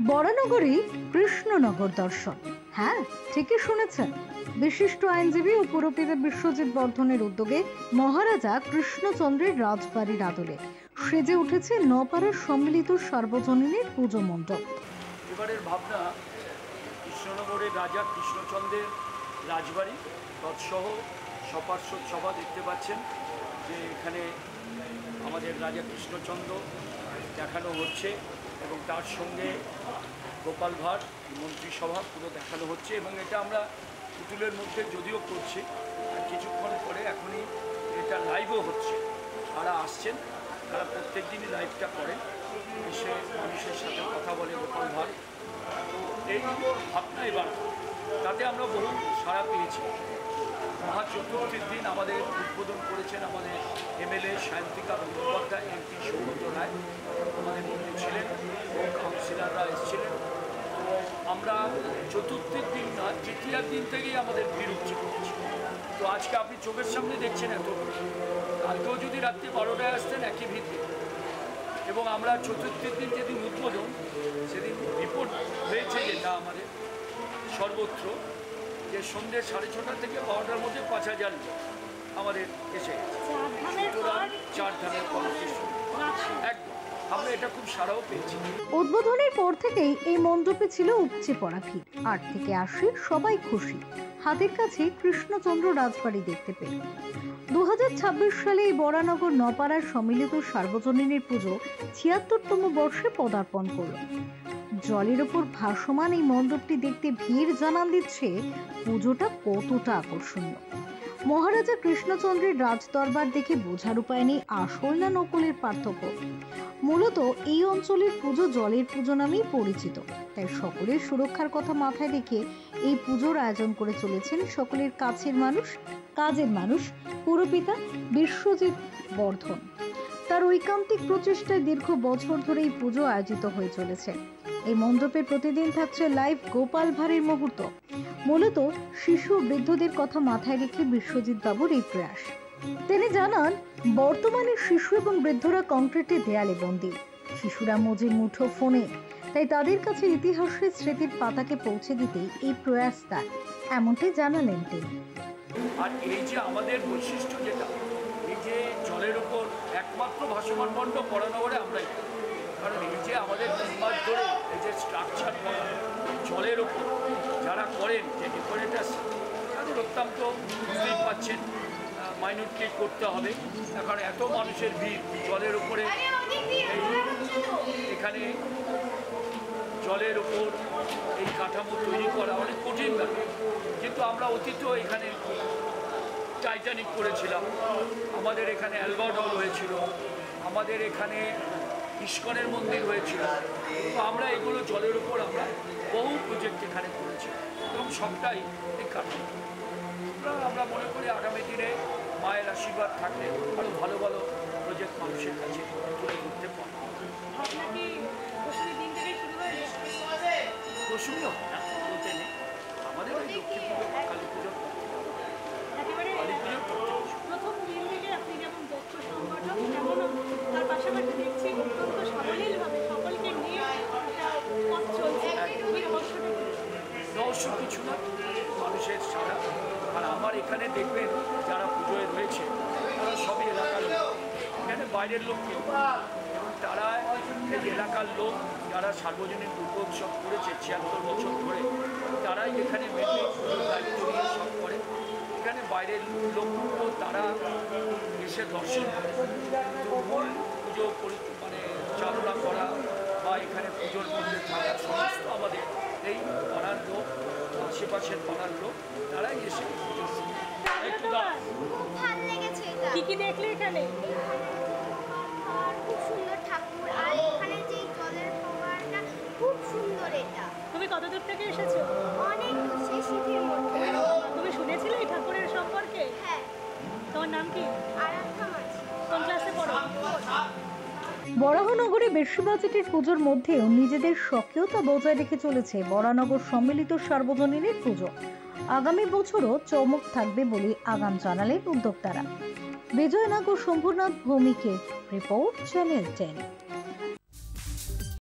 বরানগরী কৃষ্ণনগর দর্শন। হ্যাঁ, ঠিকই শুনেছেন। বিশিষ্ট আইনজীবী ও পুরপিতা বিশ্বজিৎ বর্ধনের উদ্যোগে মহারাজা কৃষ্ণচন্দ্রের রাজবাড়ির আদলে সেজে উঠেছে নপাড়ার সম্মিলিত সার্বজনীনের পুজো মণ্ডপ। এবারের ভাবনা কৃষ্ণনগরের রাজা কৃষ্ণচন্দ্রের রাজবাড়ি তৎসহ সপার্শ্বদ সভা দেখতে পাচ্ছেন যে এখানে আমাদের রাজা কৃষ্ণচন্দ্র দেখানো হচ্ছে এবং তার সঙ্গে গোপাল ভাঁড় মন্ত্রিসভা পুরো দেখানো হচ্ছে এবং এটা আমরা পুতুলের মধ্যে যদিও করছি আর কিছুক্ষণ পরে এখনই এটা লাইভও হচ্ছে। তারা আসছেন, তারা প্রত্যেক দিনই লাইভটা করেন, এসে মানুষের সাথে কথা বলে গোপাল ভাঁড়। এই ভাবনা এবার তাতে আমরা বহু সাড়া পেয়েছি। মহা চতুর্থীর দিন আমাদের উদ্বোধন করেছেন আমাদের এমএলএ সায়ন্তিকা বন্দ্যোপাধ্যায়, এমপি সৌগত রায় আমাদের মধ্যে ছিলেন ও কাউন্সিলররা এসেছিলেন। তো আমরা চতুর্থীর দিন না, তৃতীয়ার দিন থেকেই আমাদের ভিড় উঠছে করেছি। তো আজকে আপনি চোখের সামনে দেখছেন এত, কালকেও যদি রাত্রি 12টায় আসতেন একই ভিড় দেখতেন। এবং আমরা চতুর্থীর দিন যেদিন উদ্বোধন সেদিন রিপোর্ট হয়েছে যেটা আমাদের সর্বত্র যে সন্ধ্যে 6:30 থেকে 12টার মধ্যে 5,000 লোক আমাদের এসে চার ধামের কম্পিটিশন একদম আমরা এটা খুব সারাও পেয়েছি। উদ্বোধনের পর থেকেই এই মণ্ডপে ছিল উপচে পড়া ভিড়। 8 থেকে 80 সবাই খুশি হাতের কাছে কৃষ্ণচন্দ্র রাজবাড়ি দেখতে পেয়ে। 2026 সালে এই বরানগর নপাড়ার সম্মিলিত সার্বজনীনের পুজো 76তম বর্ষে পদার্পণ করল। জলের ওপর ভাসমান এই মণ্ডপটি দেখতে ভিড় জানান দিচ্ছে পুজোটা কতটা আকর্ষণীয়। মহারাজা কৃষ্ণচন্দ্রের রাজদরবার দেখে বোঝার উপায় নেই আসল না নকলের পার্থক্য। মূলত এই অঞ্চলের পুজো জলের পুজো নামেই পরিচিত, তাই সকলের সুরক্ষার কথা মাথায় রেখে এই পুজোর আয়োজন করে চলেছেন সকলের কাছের মানুষ, কাজের মানুষ, পুরপিতা বিশ্বজিৎ বর্ধন। তার ঐকান্তিক প্রচেষ্টায় দীর্ঘ বছর ধরে এই পুজো আয়োজিত হয়ে চলেছে। এই মণ্ডপে প্রতিদিন থাকছে লাইভ গোপাল ভাঁড়ের মুহূর্ত। মূলত শিশু বৃদ্ধদের কথা মাথায় রেখে বিশ্বজিৎ বাবুর এই প্রয়াস। তিনি জানান, বর্তমানে শিশু এবং বৃদ্ধরা কংক্রিটের দেয়ালে বন্দী, শিশুরা মজির মুঠো ফোনে, তাই তাদের কাছে ইতিহাসের স্মৃতির পাতাকে পৌঁছে দিতেই এই প্রয়াস তার, এমনটাই জানালেন তিনি। আর এই যে আমাদের বৈশিষ্ট্য যেটা, এই যে জলের উপর একমাত্র ভাসমান মণ্ডপ বরানগরে আমরাই, কারণ এই যে আমাদের 3 মাস ধরে এই যে স্ট্রাকচার করা জলের উপর যারা করেন, যে ডেকোরেটার্স, তাদের অত্যন্ত বুঝতেই পাচ্ছেন মাইনুটলি করতে হবে, কারণ এত মানুষের ভিড় জলের উপরে। এখানে জলের উপর এই কাঠামো তৈরি করা অনেক কঠিন ব্যাপার, কিন্তু আমরা অতীতেও এখানে টাইটানিক করেছিলাম, আমাদের এখানে অ্যালবার্ট হল হয়েছিল, আমাদের এখানে ইস্কনের মন্দির হয়েছিল। তো আমরা এগুলো জলের উপর আমরা বহু প্রজেক্ট এখানে করেছি এবং সবটাই এই কাঠামো। আমরা মনে করি আগামী দিনে মায়ের আশীর্বাদ থাকলে আরও ভালো ভালো প্রজেক্ট মানুষের কাছে তুলে ধরতে পারবো। দশমী হয় না, বলতে নেই, আমাদের ওই লক্ষ্মী পুজো বা কালী পুজো, কালী পুজো রহস্য কিছু না, মানুষের সারা। আর আমার এখানে দেখবেন যারা পুজোয় রয়েছে তারা সবই এলাকার লোক, এখানে বাইরের লোক কেউ, তারা এই এলাকার লোক যারা সার্বজনীন দুর্গোৎসব করেছে 76 বছর ধরে, তারাই এখানে মেনলি দায়িত্ব নিয়ে সব করে। এখানে বাইরের লোকগুলো তারা এসে দর্শন করে, মূল পুজো মানে চালনা করা বা এখানে পুজোর মধ্যে থাকা সমস্ত আমাদের এই পাড়ার লোক, আশেপাশের পাড়ার লোক, তারাই এসে পুজো শুনে। একটু কি কি দেখলে এখানে? খুব সুন্দর ঠাকুর, আর এখানে যে জলের ফোয়ারাটা খুব সুন্দর। এটা তুমি কত দূর থেকে এসেছো? অনেক দূর, শীতের মধ্যে। তুমি শুনেছিলে এই ঠাকুরের সম্পর্কে? হ্যাঁ। তোমার নাম কি? আরাধ্যা মাঝি। কোন ক্লাসে পড়ো? বরাহনগরে বেশি বাজেটের পুজোর মধ্যেও নিজেদের স্বকীয়তা বজায় রেখে চলেছে বরানগর সম্মিলিত সার্বজনীনের পুজো। আগামী বছরও চমক থাকবে বলে আগাম জানালেন উদ্যোক্তারা। বিজয়নগর শম্ভুনাথ ভৌমিকের রিপোর্ট, চ্যানেল 10।